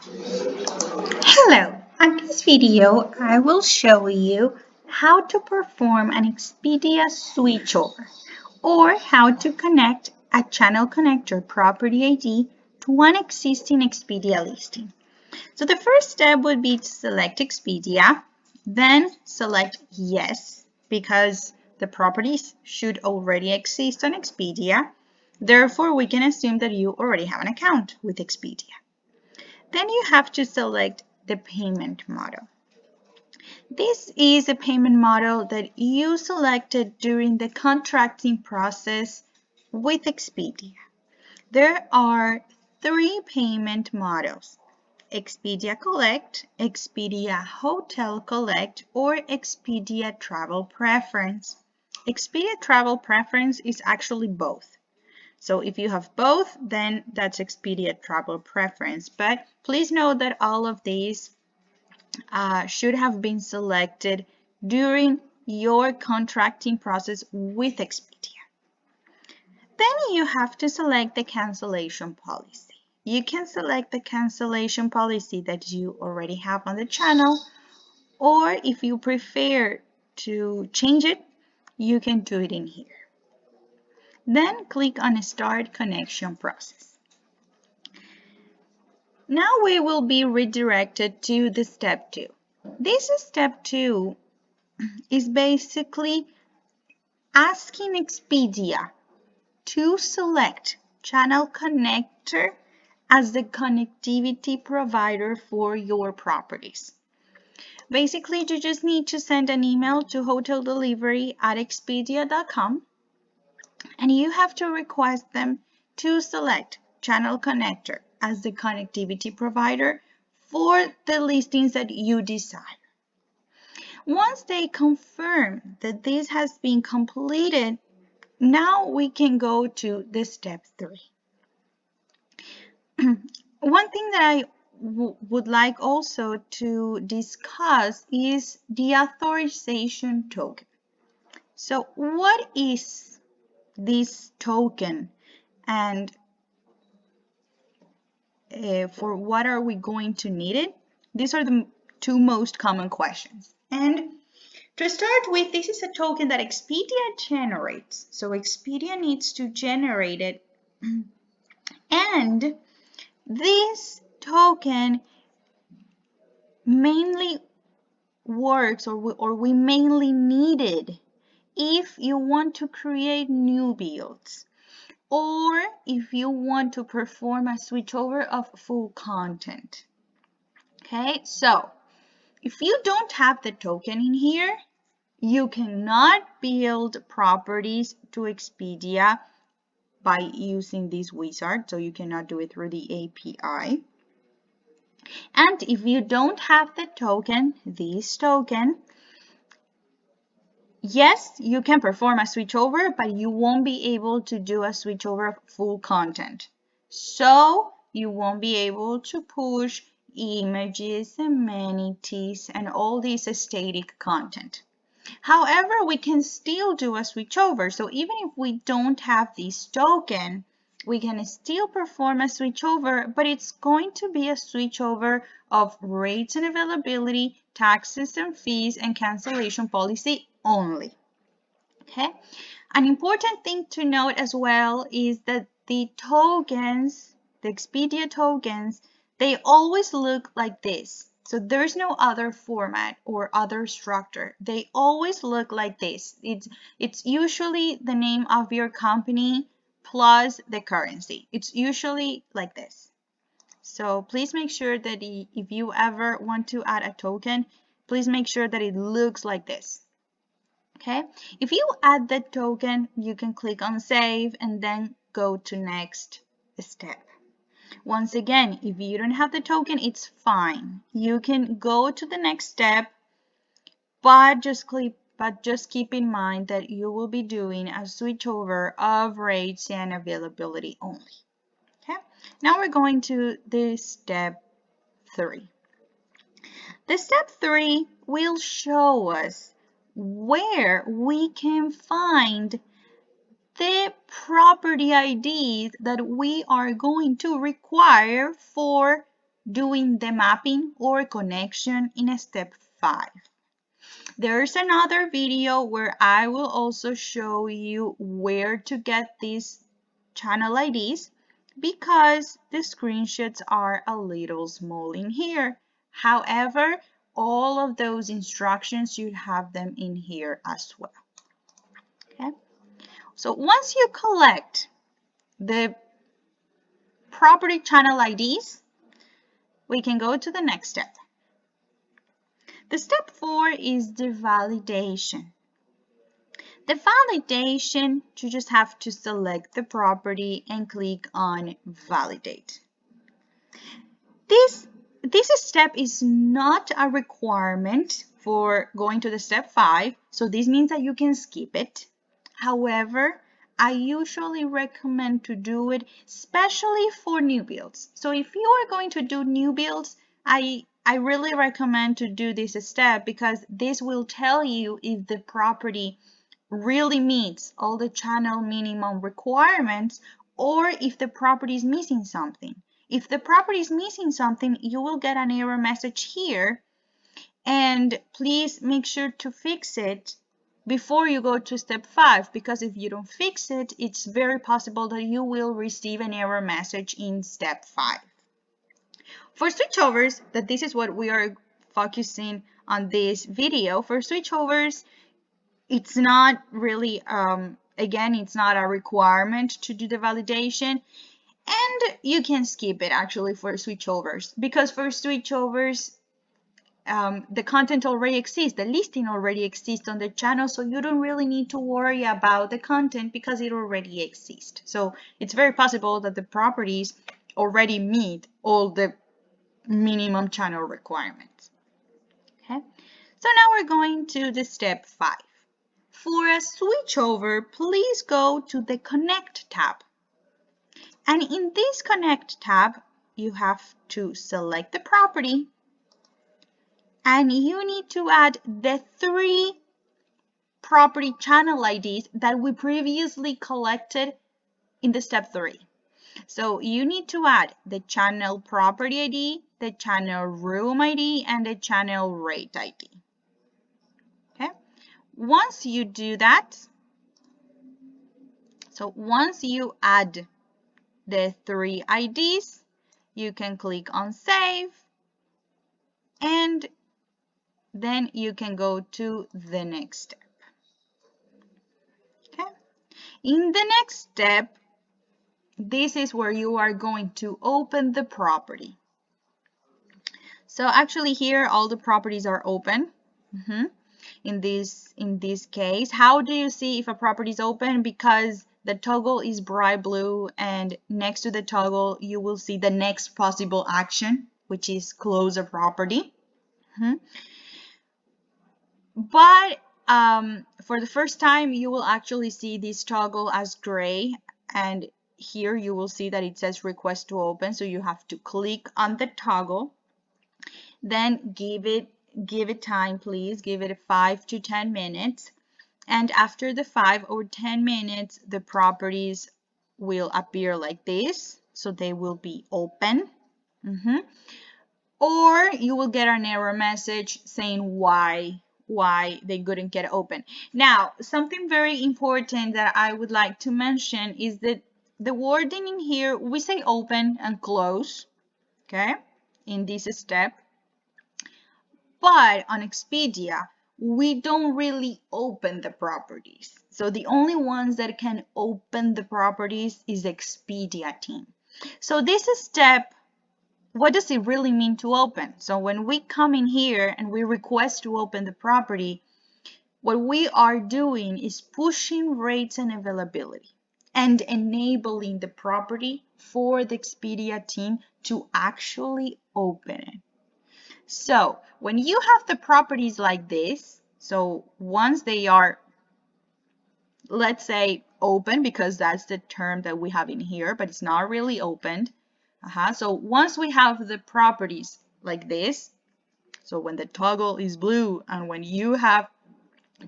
Hello, in this video I will show you how to perform an Expedia switchover or how to connect a channel connector property ID to an existing Expedia listing. So the first step would be to select Expedia, then select yes because the properties should already exist on Expedia. Therefore, we can assume that you already have an account with Expedia. Then you have to select the payment model. This is a payment model that you selected during the contracting process with Expedia. There are three payment models: Expedia Collect, Expedia Hotel Collect, or Expedia Travel Preference. Expedia Travel Preference is actually both. So if you have both, then that's Expedia Travel Preference. But please note that all of these should have been selected during your contracting process with Expedia. Then you have to select the cancellation policy. You can select the cancellation policy that you already have on the channel, or if you prefer to change it, you can do it in here. Then click on Start Connection Process. Now we will be redirected to the step 2. This step 2 is basically asking Expedia to select Channel Connector as the connectivity provider for your properties. Basically, you just need to send an email to hoteldelivery@expedia.com and you have to request them to select Channel Connector as the connectivity provider for the listings that you desire. Once they confirm that this has been completed, now we can go to the step 3. One thing that I would like also to discuss is the authorization token. So what is this token, and for what are we going to need it? These are the two most common questions. And to start with, this is a token that Expedia generates. So Expedia needs to generate it. And this token mainly works, or we mainly need it if you want to create new builds, or if you want to perform a switchover of full content. Okay, so if you don't have the token in here, you cannot build properties to Expedia by using this wizard, so you cannot do it through the API. And if you don't have the token, this token, yes, you can perform a switchover, but you won't be able to do a switchover of full content. So you won't be able to push images, amenities, and all this static content. However, we can still do a switchover. So even if we don't have this token, we can still perform a switchover, but it's going to be a switchover of rates and availability, taxes and fees, and cancellation policy only. Okay. An important thing to note as well is that the tokens, the Expedia tokens, they always look like this. So there's no other format or other structure. They always look like this. It's usually the name of your company plus the currency. It's usually like this. So please make sure that if you ever want to add a token, please make sure that it looks like this. Okay, if you add the token, you can click on save and then go to next step. Once again, if you don't have the token, it's fine. You can go to the next step, but just keep in mind that you will be doing a switchover of rates and availability only. Okay, now we're going to the step 3. The step 3 will show us where we can find the property IDs that we are going to require for doing the mapping or connection in step 5. There's another video where I will also show you where to get these channel IDs because the screenshots are a little small in here. However, all of those instructions, you have them in here as well. Okay? So once you collect the property channel IDs, we can go to the next step. The step 4 is the validation. The validation, you just have to select the property and click on validate. This step is not a requirement for going to the step 5, so this means that you can skip it. However, I usually recommend to do it, especially for new builds. So if you are going to do new builds, I really recommend to do this step because this will tell you if the property really meets all the channel minimum requirements or if the property is missing something. If the property is missing something, you will get an error message here, and please make sure to fix it before you go to step 5, because if you don't fix it, it's very possible that you will receive an error message in step 5. For switchovers, that this is what we are focusing on this video. For switchovers, it's not really, again, it's not a requirement to do the validation, and you can skip it actually for switchovers, because for switchovers, the content already exists, the listing already exists on the channel, so you don't really need to worry about the content because it already exists. So it's very possible that the properties already meet all the minimum channel requirements. Okay, so now we're going to the step 5. For a switchover, please go to the Connect tab. And in this Connect tab, you have to select the property and you need to add the 3 property channel IDs that we previously collected in the step 3. So you need to add the channel property ID, the channel room ID, and the channel rate ID. Okay. Once you do that, so once you add the 3 IDs, you can click on save, and then you can go to the next step. Okay. In the next step, this is where you are going to open the property. So actually here all the properties are open. In this case, how do you see if a property is open? Because the toggle is bright blue, and next to the toggle you will see the next possible action, which is close a property. But for the first time you will actually see this toggle as gray, and here you will see that it says request to open, so you have to click on the toggle, then give it time, please give it 5 to 10 minutes, and after the 5 or 10 minutes the properties will appear like this, so they will be open. Or you will get an error message saying why they couldn't get open. Now, something very important that I would like to mention is that the wording in here, we say open and close, okay, in this step. But on Expedia, we don't really open the properties. So the only ones that can open the properties is the Expedia team. So this step, what does it really mean to open? So when we come in here and we request to open the property, what we are doing is pushing rates and availability and enabling the property for the Expedia team to actually open it. So when you have the properties like this, so once they are, let's say, open, because that's the term that we have in here, but it's not really opened. So once we have the properties like this, so when the toggle is blue and when you have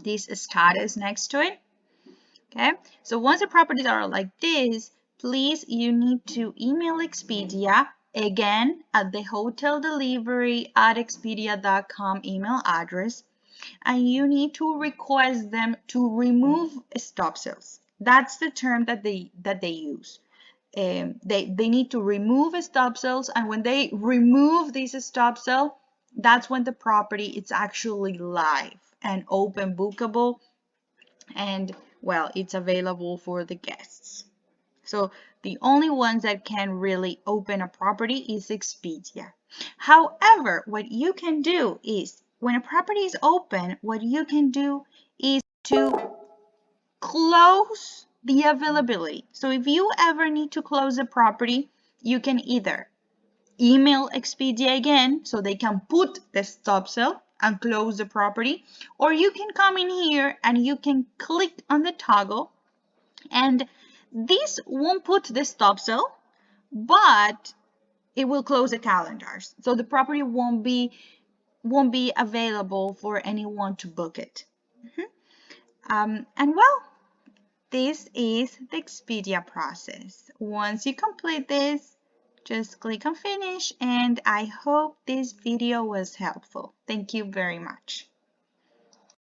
this status next to it, okay, so once the properties are like this, please, you need to email Expedia again at the hoteldelivery@expedia.com email address, and you need to request them to remove stop sales. That's the term that they use. They need to remove stop sales, and when they remove this stop sale, that's when the property is actually live and open bookable, and well, it's available for the guests. So the only ones that can really open a property is Expedia. However, what you can do is when a property is open, what you can do is to close the availability. So if you ever need to close a property, you can either email Expedia again so they can put the stop sale and close the property, or you can come in here and you can click on the toggle, and this won't put the stop sale, but it will close the calendars. So the property won't be available for anyone to book it. And well, this is the Expedia process. Once you complete this, just click on finish, and I hope this video was helpful. Thank you very much.